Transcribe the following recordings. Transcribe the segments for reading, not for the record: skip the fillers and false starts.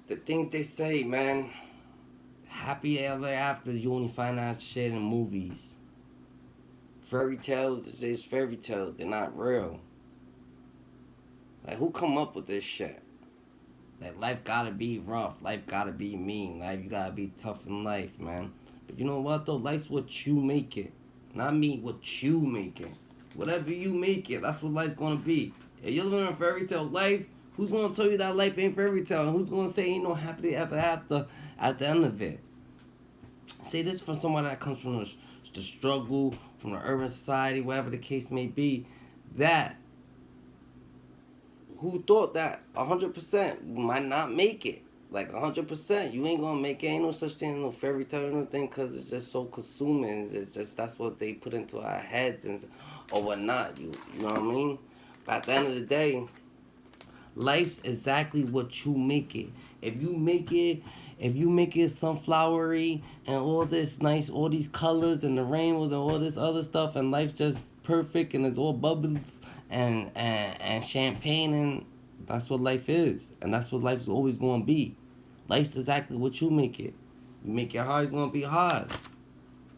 The things they say, man. Happy ever after, you only find that shit in movies. Fairy tales is just fairy tales. They're not real. Like, who come up with this shit? Like, life gotta be rough. Life gotta be mean. Life, you gotta be tough in life, man. But you know what, though? Life's what you make it. Not me, what you make it. Whatever you make it, that's what life's gonna be. If you're living a fairy tale life, who's gonna tell you that life ain't fairy tale? And who's gonna say ain't no happily ever after at the end of it? Say this from someone that comes from the struggle, from the urban society, whatever the case may be, that who thought that 100% might not make it. Like 100%, you ain't gonna make it. Ain't no such thing as no fairy tale or anything, because it's just so consuming. It's just that's what they put into our heads and or whatnot. You know what I mean? But at the end of the day, life's exactly what you make it. If you make it, if you make it sunflowery and all this nice, all these colors and the rainbows and all this other stuff, and life's just perfect and it's all bubbles and champagne, and that's what life is, and that's what life's always gonna be. Life's exactly what you make it. You make it hard, it's gonna be hard.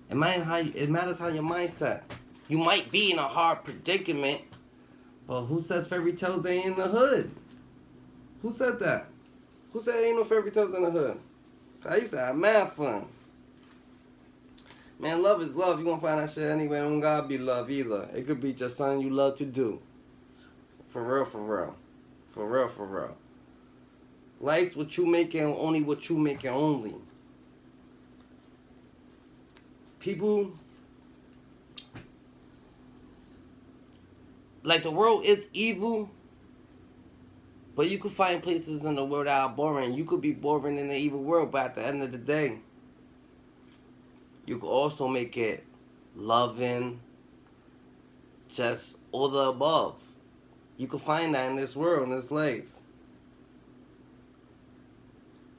It matters how your mindset. You might be in a hard predicament, but who says fairy tales ain't in the hood? Who said that? Who said ain't no fairy tales in the hood? I used to have mad fun. Man, love is love. You gonna find that shit anywhere. It don't gotta be love either. It could be just something you love to do. For real, for real. For real, for real. Life's what you make it, only what you make it only. People, like, the world is evil, but you could find places in the world that are boring. You could be boring in the evil world, but at the end of the day, you could also make it loving, just all the above. You could find that in this world, in this life.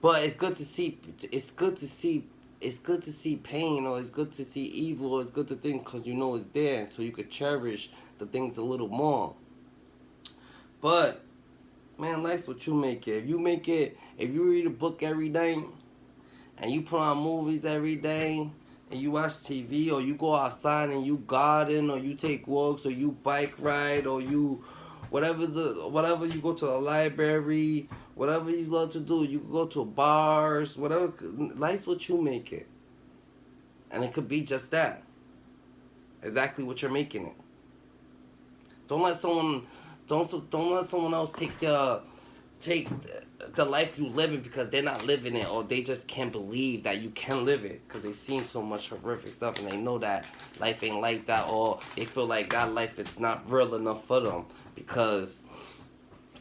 But it's good to see. It's good to see. It's good to see pain, or it's good to see evil, or it's good to think because you know it's there, so you could cherish the things a little more. But man, life's what you make it. If you make it, if you read a book every day, and you put on movies every day, and you watch TV, or you go outside and you garden, or you take walks, or you bike ride, or you whatever you go to a library, whatever you love to do, you can go to bars, whatever. Life's what you make it, and it could be just that, exactly what you're making it. Don't let someone don't let someone else take the life you living because they're not living it, or they just can't believe that you can live it because they seen so much horrific stuff and they know that life ain't like that, or they feel like that life is not real enough for them because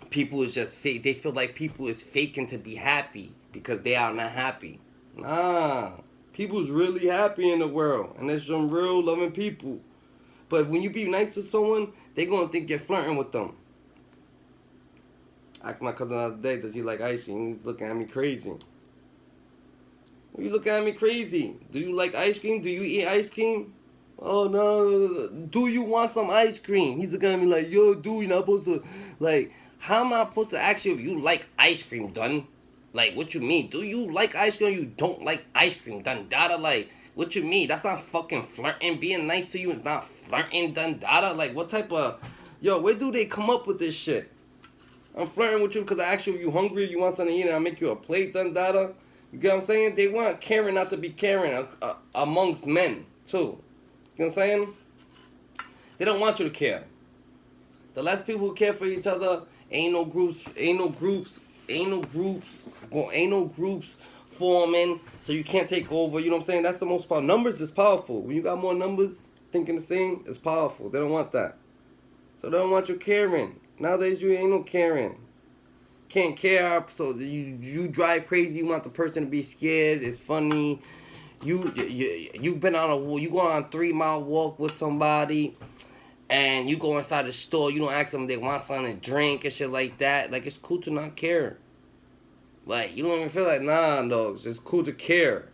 people is just fake. They feel like people is faking to be happy because they are not happy. Nah, people's really happy in the world, and there's some real loving people. But when you be nice to someone, they gonna think you're flirting with them. I asked my cousin the other day, does he like ice cream? He's looking at me crazy. Are you looking at me crazy? Do you like ice cream? Do you eat ice cream? Oh no. Do you want some ice cream? He's looking at me like, yo, dude, you're not supposed to, like, how am I supposed to ask you if you like ice cream, done? Like, what you mean? Do you like ice cream or you don't like ice cream, done? Dada, like, what you mean? That's not fucking flirting. Being nice to you is not flirting, done? Dada, like, what type of, yo, where do they come up with this shit? I'm flirting with you because I asked you if you hungry, you want something to eat, and I make you a plate, done, dada. You get what I'm saying? They want caring not to be caring amongst men, too. You know what I'm saying? They don't want you to care. The less people who care for each other, ain't no groups forming, so you can't take over. You know what I'm saying? That's the most powerful. Numbers is powerful. When you got more numbers thinking the same, it's powerful. They don't want that. So they don't want you caring. Nowadays, you ain't no caring. Can't care, so you drive crazy. You want the person to be scared. It's funny. You been on you go on a 3-mile walk with somebody, and you go inside the store. You don't ask them if they want something to drink and shit like that. Like, it's cool to not care. Like, you don't even feel like, nah, dogs. It's cool to care.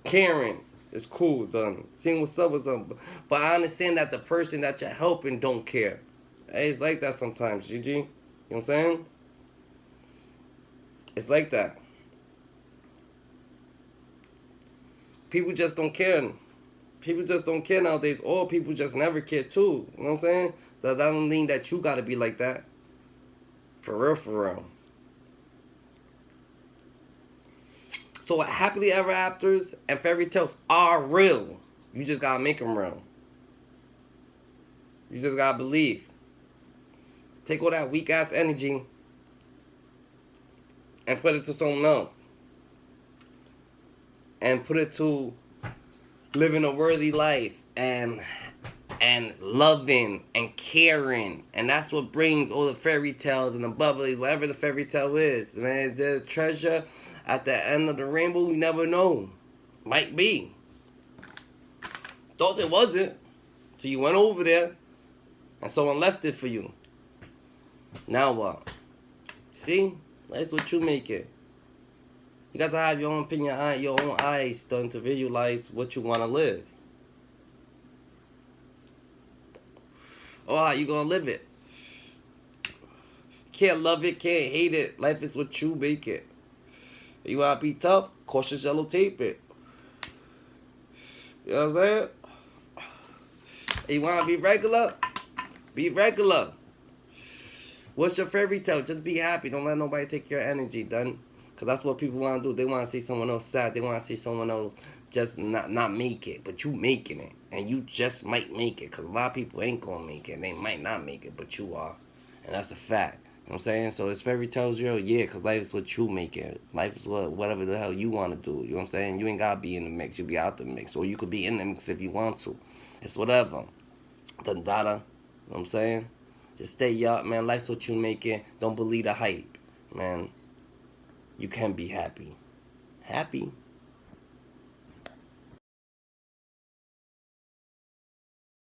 Caring. It's cool, done. Seeing what's up with them. But I understand that the person that you're helping don't care. It's like that sometimes, GG. You know what I'm saying? It's like that. People just don't care. People just don't care nowadays. Or people just never care too. You know what I'm saying? That don't mean that you gotta be like that. For real, for real. So happily ever afters and fairy tales are real. You just gotta make them real. You just gotta believe. Take all that weak ass energy and put it to something else. And put it to living a worthy life and loving and caring. And that's what brings all the fairy tales and the bubblies, whatever the fairy tale is. Man, is there a treasure at the end of the rainbow? You never know. Might be. Thought it wasn't. So you went over there and someone left it for you. Now what? See? That's what you make it. You got to have your own opinion, your own eyes done to visualize what you want to live. Or how you going to live it. Can't love it, can't hate it. Life is what you make it. You want to be tough? Cautious yellow tape it. You know what I'm saying? You want to be regular? Be regular. What's your fairy tale? Just be happy. Don't let nobody take your energy, done. Because that's what people want to do. They want to see someone else sad. They want to see someone else just not make it. But you making it. And you just might make it. Because a lot of people ain't going to make it. They might not make it. But you are. And that's a fact. You know what I'm saying? So is fairy tales real? Yeah, because life is what you make it. Life is whatever the hell you want to do. You know what I'm saying? You ain't got to be in the mix. You be out the mix. Or you could be in the mix if you want to. It's whatever. Dada. You know what I'm saying? Just stay up, man. Life's what you make it. Don't believe the hype, man. You can be happy. Happy.